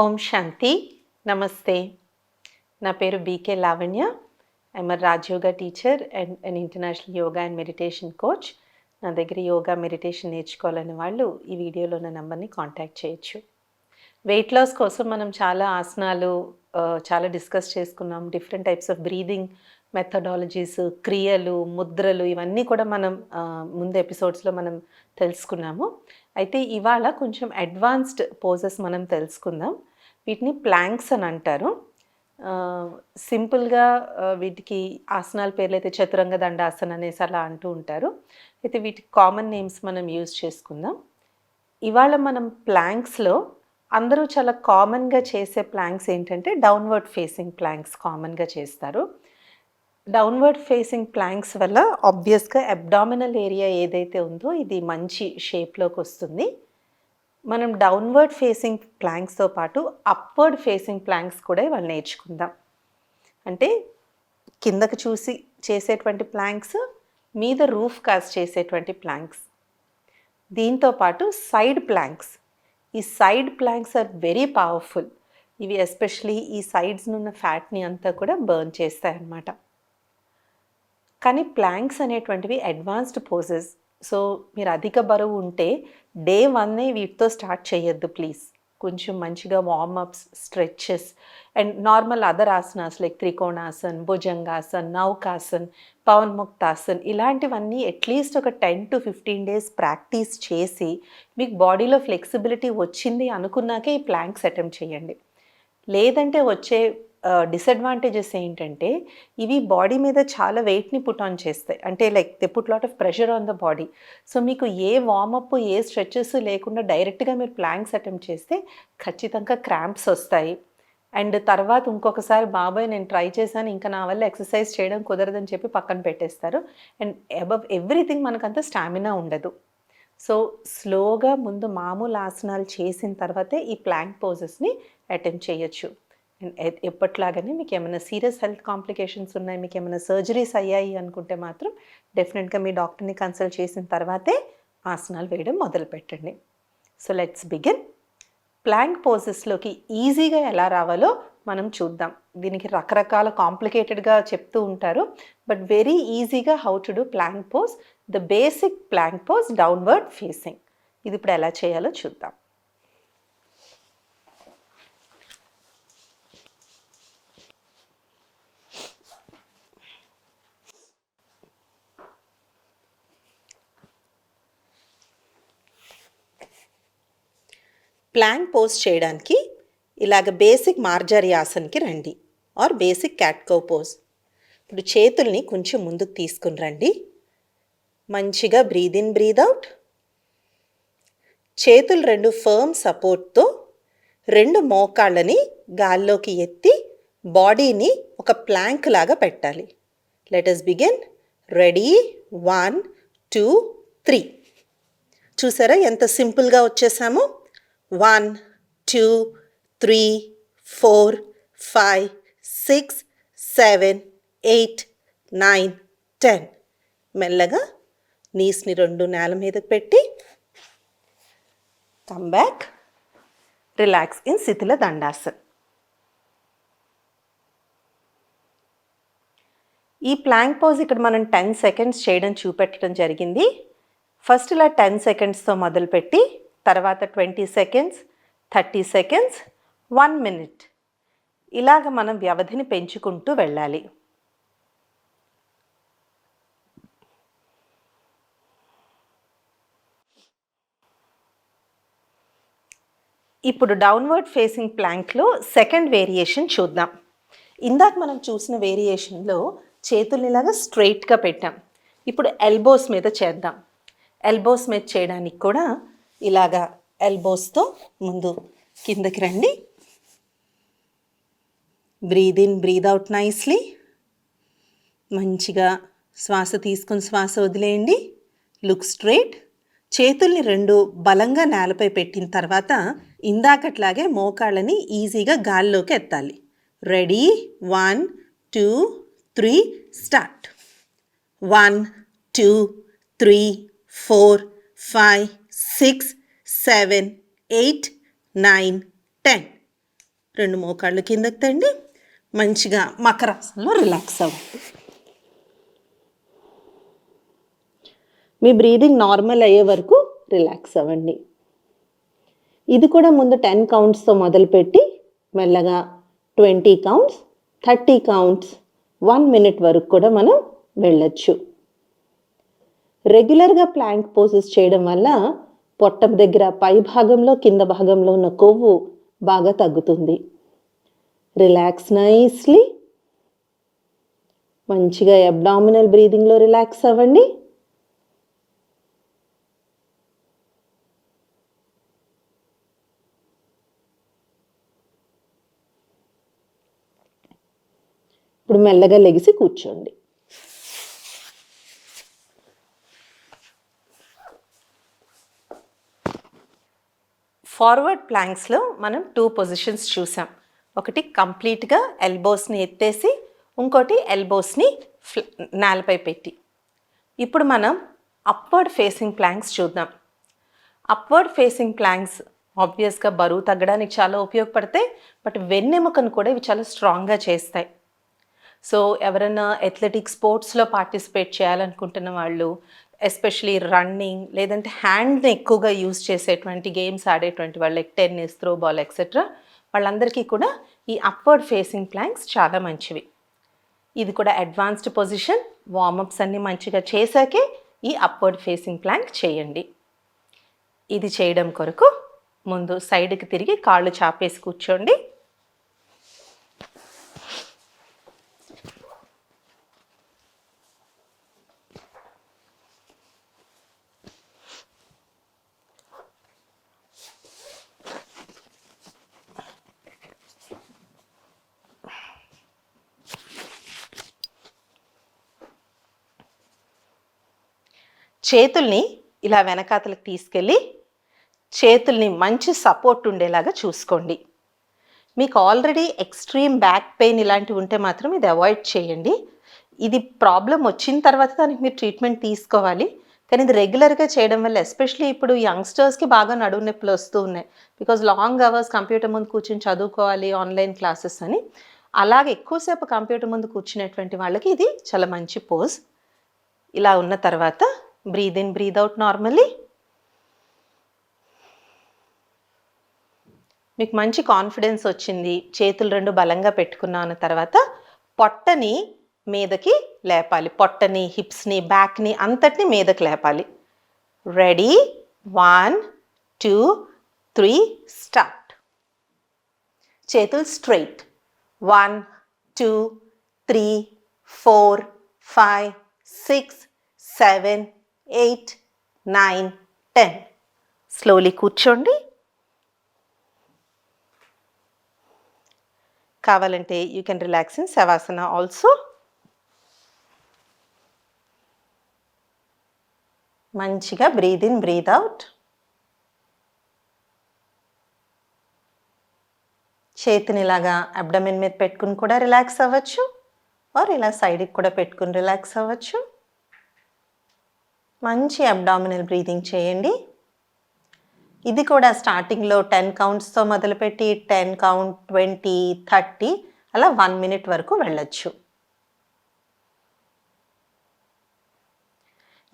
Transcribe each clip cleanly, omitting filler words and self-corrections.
ఓం శాంతి. నమస్తే. నా పేరు BK Lavanya. I'm a Rajyoga teacher and an international yoga and meditation coach. నా దగ్గర యోగా మెడిటేషన్ నేర్చుకోవాలని వాళ్ళు ఈ వీడియోలో ఉన్న నెంబర్ని కాంటాక్ట్ చేయొచ్చు. వెయిట్ లాస్ కోసం మనం చాలా ఆసనాలు చాలా డిస్కస్ చేసుకున్నాం. Different types of breathing methodologies, క్రియలు, ముద్రలు ఇవన్నీ కూడా మనం ముందు ఎపిసోడ్స్లో మనం తెలుసుకున్నాము. అయితే ఇవాళ కొంచెం అడ్వాన్స్డ్ పోజెస్ మనం తెలుసుకుందాం. వీటిని ప్లాంక్స్ అని అంటారు. సింపుల్గా వీటికి ఆసనాల పేర్లు అయితే చతురంగ దండాసన అనేసి అలా అంటూ ఉంటారు. అయితే వీటికి కామన్ నేమ్స్ మనం యూజ్ చేసుకుందాం. ఇవాళ మనం ప్లాంక్స్లో అందరూ చాలా కామన్గా చేసే ప్లాంక్స్ ఏంటంటే డౌన్వర్డ్ ఫేసింగ్ ప్లాంక్స్ కామన్గా చేస్తారు. డౌన్వర్డ్ ఫేసింగ్ ప్లాంక్స్ వల్ల ఆబ్వియస్గా అబ్డామినల్ ఏరియా ఏదైతే ఉందో ఇది మంచి షేప్లోకి వస్తుంది. మనం డౌన్వర్డ్ ఫేసింగ్ ప్లాంక్స్తో పాటు అప్వర్డ్ ఫేసింగ్ ప్లాంక్స్ కూడా ఇవాళ నేర్చుకుందాం. అంటే కిందకు చూసి చేసేటువంటి ప్లాంక్స్, మీద రూఫ్ కాస్ట్ చేసేటువంటి ప్లాంక్స్. దీంతో పాటు సైడ్ ప్లాంక్స్. ఈ side planks are very powerful. ఇవి ఎస్పెషలీ ఈ సైడ్స్ ఉన్న ఫ్యాట్ని అంతా కూడా బర్న్ చేస్తాయి అన్నమాట. కానీ ప్లాంక్స్ అనేటువంటివి అడ్వాన్స్డ్ పోజెస్. సో మీరు అధిక బరువు ఉంటే డే 1 వీటితో స్టార్ట్ చేయొద్దు ప్లీజ్. కొంచెం మంచిగా warmups, stretches and normal other asanas like trikonasan, bhujangasan, naukasan, pavanmuktasan ఇలాంటివన్నీ అట్లీస్ట్ ఒక 10 to 15 days ప్రాక్టీస్ చేసి మీకు బాడీలో ఫ్లెక్సిబిలిటీ వచ్చింది అనుకున్నాకే ఈ ప్లాంక్స్ అటెంప్ట్ చేయండి. లేదంటే వచ్చే డిసడ్వాంటేజెస్ ఏంటంటే ఇవి బాడీ మీద చాలా వెయిట్ని పుట్ ఆన్ చేస్తాయి. అంటే like they put lot of pressure on the body. So మీకు ఏ వార్మప్, ఏ స్ట్రెచెస్ లేకుండా డైరెక్ట్గా మీరు ప్లాంక్స్ అటెంప్ట్ చేస్తే ఖచ్చితంగా క్రాంప్స్ వస్తాయి. అండ్ తర్వాత ఇంకొకసారి బాబాయ్ నేను ట్రై చేశాను, ఇంకా నా వల్ల ఎక్సర్సైజ్ చేయడం కుదరదని చెప్పి పక్కన పెట్టేస్తారు. అండ్ అబవ్ ఎవ్రీథింగ్ మనకంత స్టామినా ఉండదు. సో స్లోగా ముందు మామూలు ఆసనాలు చేసిన తర్వాతే ఈ ప్లాంక్ పోజెస్ని అటెంప్ట్ చేయొచ్చు. ఎప్పట్లాగానే మీకు ఏమైనా సీరియస్ హెల్త్ కాంప్లికేషన్స్ ఉన్నాయి, మీకు ఏమైనా సర్జరీస్ అయ్యాయి అనుకుంటే మాత్రం డెఫినెట్గా మీ డాక్టర్ని కన్సల్ట్ చేసిన తర్వాతే ఆసనాలు వేయడం మొదలు పెట్టండి. So let's begin. ప్లాంక్ పోజెస్లోకి ఈజీగా ఎలా రావాలో మనం చూద్దాం. దీనికి రకరకాల కాంప్లికేటెడ్గా చెప్తూ ఉంటారు, బట్ వెరీ ఈజీగా how to do plank pose. The basic plank pose downward facing. ఇది ఇప్పుడు ఎలా చేయాలో చూద్దాం. ప్లాంక్ పోజ్ చేయడానికి ఇలాగ బేసిక్ మార్జరీ ఆసన్కి రండి, or basic cat cow pose. ఇప్పుడు చేతుల్ని కొంచెం ముందుకు తీసుకుని రండి. మంచిగా బ్రీద్ ఇన్, బ్రీద్ అవుట్. చేతులు రెండు ఫర్మ్ సపోర్ట్తో రెండు మోకాళ్ళని గాల్లోకి ఎత్తి బాడీని ఒక ప్లాంక్ లాగా పెట్టాలి. Let us begin. రెడీ, 1 2 3. చూసారా ఎంత సింపుల్గా వచ్చేసాము. 1 2 3 4 5 6 7 8 9 10. మెల్లగా నీస్ని రెండు నేల మీదకి పెట్టి కమ్ బ్యాక్, రిలాక్స్ ఇన్ శిథిల దండాసన్. ఈ ప్లాంక్ పోజ్ ఇక్కడ మనం 10 seconds చేయడం చూపెట్టడం జరిగింది. ఫస్ట్ ఇలా 10 secondsతో మొదలుపెట్టి తర్వాత 20 seconds, 30 seconds, 1 minute ఇలాగ మనం వ్యవధిని పెంచుకుంటూ వెళ్ళాలి. ఇప్పుడు డౌన్వర్డ్ ఫేసింగ్ ప్లాంక్లో సెకండ్ వేరియేషన్ చూద్దాం. ఇందాక మనం చూసిన వేరియేషన్లో చేతుల్ని ఇలాగా స్ట్రైట్గా పెట్టాం. ఇప్పుడు ఎల్బోస్ మీద చేద్దాం. ఎల్బోస్ మీద చేయడానికి కూడా ఇలాగా ఎల్బోస్తో ముందు కిందకి రండి. Breathe in, breathe out nicely. మంచిగా శ్వాస తీసుకుని శ్వాస వదిలేయండి. Look straight. చేతుల్ని రెండు బలంగా నేలపై పెట్టిన తర్వాత ఇందాకట్లాగే మోకాళ్ళని ఈజీగా గాల్లోకి ఎత్తాలి. Ready, 1 2 3 start. 1 2 3 4 5 6 7 8 9 10. 2 మోకాళ్ళు కిందకి తండి. మంచిగా మకరాసనంలో రిలాక్స్ అవ్వండి. మీ బ్రీదింగ్ నార్మల్ అయ్యే వరకు రిలాక్స్ అవ్వండి. ఇది కూడా ముందు 10 కౌంట్స్తో మొదలుపెట్టి మెల్లగా 20 కౌంట్స్, 30 కౌంట్స్, 1 మినిట్ వరకు కూడా మనం వెళ్ళొచ్చు. రెగ్యులర్గా ప్లాంక్ పోజెస్ చేయడం వల్ల పొట్ట దగ్గర పై భాగంలో కింద భాగంలో ఉన్న కొవ్వు బాగా తగ్గుతుంది. Relax nicely. మంచిగా అబ్డామినల్ బ్రీదింగ్లో రిలాక్స్ అవ్వండి. ఇప్పుడు మెల్లగా లెగిసి కూర్చోండి. ఫార్వర్డ్ ప్లాంక్స్లో మనం 2 పొజిషన్స్ చూసాం. ఒకటి కంప్లీట్గా ఎల్బోస్ని ఎత్తేసి, ఇంకోటి ఎల్బోస్ని నేలపై పెట్టి. ఇప్పుడు మనం అప్వర్డ్ ఫేసింగ్ ప్లాంక్స్ చూద్దాం. అప్వర్డ్ ఫేసింగ్ ప్లాంక్స్ ఆబ్వియస్గా బరువు తగ్గడానికి చాలా ఉపయోగపడతాయి, బట్ వెన్నెముకను కూడా ఇవి చాలా స్ట్రాంగ్గా చేస్తాయి. సో ఎవరైనా అథ్లెటిక్ స్పోర్ట్స్లో పార్టిసిపేట్ చేయాలనుకుంటున్న వాళ్ళు, ఎస్పెషలీ రన్నింగ్ లేదంటే హ్యాండ్ని ఎక్కువగా యూజ్ చేసేటువంటి గేమ్స్ ఆడేటువంటి వాళ్ళు, లైక్ టెన్నిస్, త్రోబాల్ ఎక్సెట్రా, వాళ్ళందరికీ కూడా ఈ అప్వర్డ్ ఫేసింగ్ ప్లాంక్స్ చాలా మంచివి. ఇది కూడా అడ్వాన్స్డ్ పొజిషన్. వార్మప్స్ అన్నీ మంచిగా చేశాకే ఈ అప్వర్డ్ ఫేసింగ్ ప్లాంక్ చేయండి. ఇది చేయడం కొరకు ముందు సైడ్కి తిరిగి కాళ్ళు చాపేసి కూర్చోండి. చేతుల్ని ఇలా వెనకాతలకు తీసుకెళ్ళి చేతుల్ని మంచి సపోర్ట్ ఉండేలాగా చూసుకోండి. మీకు ఆల్రెడీ ఎక్స్ట్రీమ్ బ్యాక్ పెయిన్ ఇలాంటివి ఉంటే మాత్రం ఇది అవాయిడ్ చేయండి. ఇది ప్రాబ్లం వచ్చిన తర్వాత దానికి మీరు ట్రీట్మెంట్ తీసుకోవాలి. కానీ ఇది రెగ్యులర్గా చేయడం వల్ల, ఎస్పెషలీ ఇప్పుడు యంగ్స్టర్స్కి బాగా నడుము నొప్పులు వస్తూ ఉన్నాయి. బికాజ్ లాంగ్ అవర్స్ కంప్యూటర్ ముందు కూర్చొని చదువుకోవాలి, ఆన్లైన్ క్లాసెస్ అని. అలాగే ఎక్కువసేపు కంప్యూటర్ ముందు కూర్చునేటువంటి వాళ్ళకి ఇది చాలా మంచి పోజ్. ఇలా ఉన్న తర్వాత breathe in, breathe out normally. మీకు మంచి కాన్ఫిడెన్స్ వచ్చింది, చేతులు 2 బలంగా పెట్టుకున్నా అన్న తర్వాత పొట్టని మీదకి లేపాలి. పొట్టని, హిప్స్ని, బ్యాక్ని అంతటిని మీదకి లేపాలి. Ready, 1 2 3 start. చేతులు స్ట్రైట్. 1 2 3 4 5 6 7 8 9 10. స్లోలీ కూర్చోండి. కావాలంటే you can relax in శవాసన also. మంచిగా బ్రీద్ ఇన్, బ్రీద్ అవుట్. చేతిని ఇలాగా అబ్డమెన్ మీద పెట్టుకుని కూడా రిలాక్స్ అవ్వచ్చు, ఆర్ ఇలా సైడ్కి కూడా పెట్టుకుని రిలాక్స్ అవ్వచ్చు. మంచి అబ్డామినల్ బ్రీదింగ్ చేయండి. ఇది కూడా స్టార్టింగ్లో 10 కౌంట్స్తో మొదలుపెట్టి 10 కౌంట్, 20, 30 అలా 1 మినిట్ వరకు వెళ్ళొచ్చు.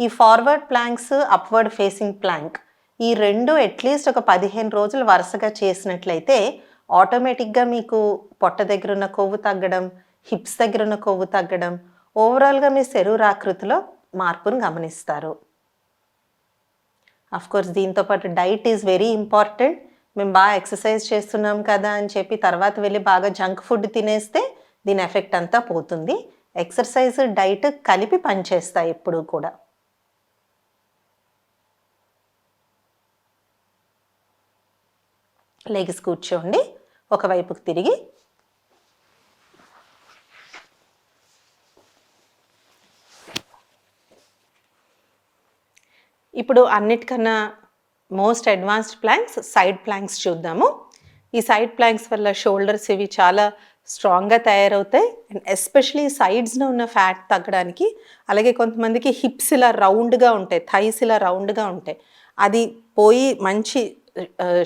ఈ forward planks, upward facing plank, ఈ 2 అట్లీస్ట్ ఒక 15 రోజులు వరుసగా చేసినట్లయితే ఆటోమేటిక్గా మీకు పొట్ట దగ్గర ఉన్న కొవ్వు తగ్గడం, హిప్స్ దగ్గర ఉన్న కొవ్వు తగ్గడం, ఓవరాల్గా మీ శరీరాకృతిలో మార్పును గమనిస్తారు. అఫ్కోర్స్ దీంతోపాటు డైట్ ఈజ్ వెరీ ఇంపార్టెంట్. మేము బాగా ఎక్సర్సైజ్ చేస్తున్నాం కదా అని చెప్పి తర్వాత వెళ్ళి బాగా జంక్ ఫుడ్ తినేస్తే దీని ఎఫెక్ట్ అంతా పోతుంది. ఎక్సర్సైజ్, డైట్ కలిపి పనిచేస్తాయి ఎప్పుడూ కూడా. లెగ్స్ కూర్చోండి, ఒకవైపుకి తిరిగి. ఇప్పుడు అన్నిటికన్నా most advanced planks, side planks చూద్దాము. ఈ సైడ్ ప్లాంక్స్ వల్ల షోల్డర్స్ ఇవి చాలా స్ట్రాంగ్గా తయారవుతాయి. అండ్ ఎస్పెషలీ సైడ్స్లో ఉన్న ఫ్యాట్ తగ్గడానికి, అలాగే కొంతమందికి హిప్స్ ఇలా రౌండ్గా ఉంటాయి, థైస్ ఇలా రౌండ్గా ఉంటాయి, అది పోయి మంచి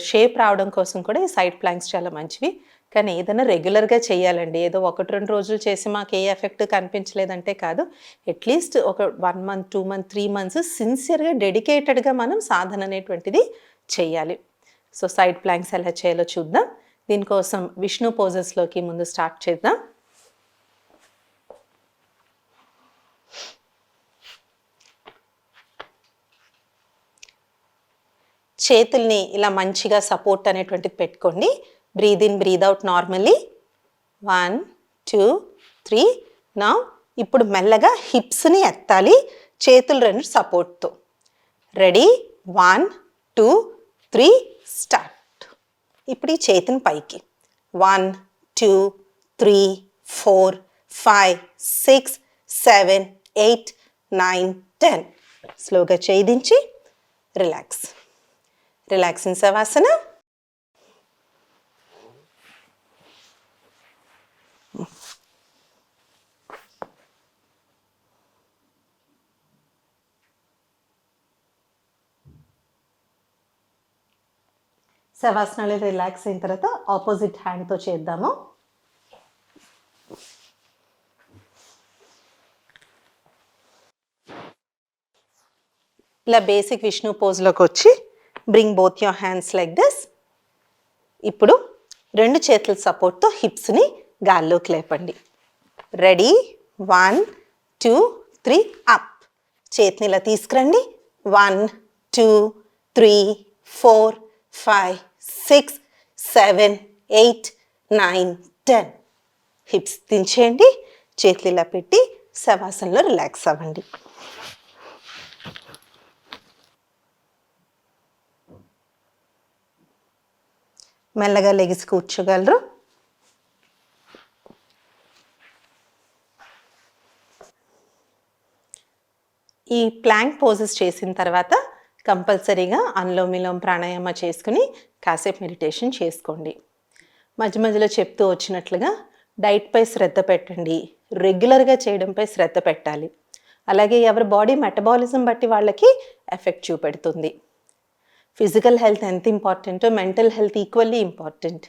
షేప్ రావడం కోసం కూడా ఈ సైడ్ ప్లాంక్స్ చాలా మంచివి. కానీ ఏదైనా రెగ్యులర్గా చేయాలండి. ఏదో 1-2 రోజులు చేసి మాకు ఏ ఎఫెక్ట్ కనిపించలేదంటే కాదు. అట్లీస్ట్ ఒక 1 మంత్, 2 మంత్, 3 మంత్స్ సిన్సియర్‌గా, డెడికేటెడ్‌గా మనం సాధన అనేటువంటిది చేయాలి. సో సైడ్ ప్లాంక్స్ ఎలా చేయాలో చూద్దాం. దీనికోసం విష్ణు పోజెస్‌లోకి ముందు స్టార్ట్ చేద్దాం. చేతుల్ని ఇలా మంచిగా సపోర్ట్ అనేటువంటిది పెట్టుకోండి. Breathe in, breathe out normally. 1, 2, 3. Now ఇప్పుడు మెల్లగా హిప్స్ని ఎత్తాలి చేతులు 2 సపోర్ట్తో. రెడీ? 1, 2, 3 స్టార్ట్. ఇప్పుడు ఈ చేతిని పైకి. 1, 2, 3, 4, 5, 6, 7, 8, 9, 10. స్లోగా చేయి దించి రిలాక్స్. రిలాక్సింగ్ శవాసన. శవాసనాలు రిలాక్స్ అయిన తర్వాత ఆపోజిట్ హ్యాండ్తో చేద్దాము. ఇలా బేసిక్ విష్ణు పోజ్లోకి వచ్చి bring both your hands like this. ఇప్పుడు 2 చేతుల సపోర్ట్తో హిప్స్ని గాల్లోకి లేపండి. రెడీ? 1, 2, 3 అప్. చేతిని ఇలా తీసుకురండి. 1, 2, 3, 4, 5, 6, 7, 8, 9, 10. హిప్స్ దించేయండి. చేతులు ఇలా పెట్టి శవాసనలో రిలాక్స్ అవ్వండి. మెల్లగా లెగిసి కూర్చోగలరు. ఈ ప్లాంక్ పోజెస్ చేసిన తర్వాత కంపల్సరీగా అనులోమ విలోమ ప్రాణాయామ చేసుకుని కాసేపు మెడిటేషన్ చేసుకోండి. మధ్య మధ్యలో చెప్తూ వచ్చినట్లుగా డైట్పై శ్రద్ధ పెట్టండి. రెగ్యులర్గా చేయడంపై శ్రద్ధ పెట్టాలి. అలాగే ఎవరి బాడీ మెటబాలిజం బట్టి వాళ్ళకి ఎఫెక్ట్ చూపెడుతుంది. ఫిజికల్ హెల్త్ ఎంత ఇంపార్టెంటో మెంటల్ హెల్త్ ఈక్వల్లీ ఇంపార్టెంట్.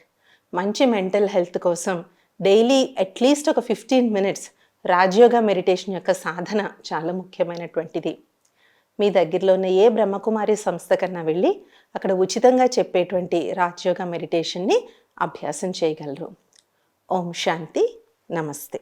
మంచి మెంటల్ హెల్త్ కోసం డైలీ అట్లీస్ట్ ఒక 15 minutes రాజయోగా మెడిటేషన్ యొక్క సాధన చాలా ముఖ్యమైనటువంటిది. మీ దగ్గరలో ఉన్న ఏ బ్రహ్మకుమారి సంస్థ కన్నా వెళ్ళి అక్కడ ఉచితంగా చెప్పేటువంటి రాజయోగా మెడిటేషన్ని అభ్యాసం చేయగలరు. ఓం శాంతి. నమస్తే.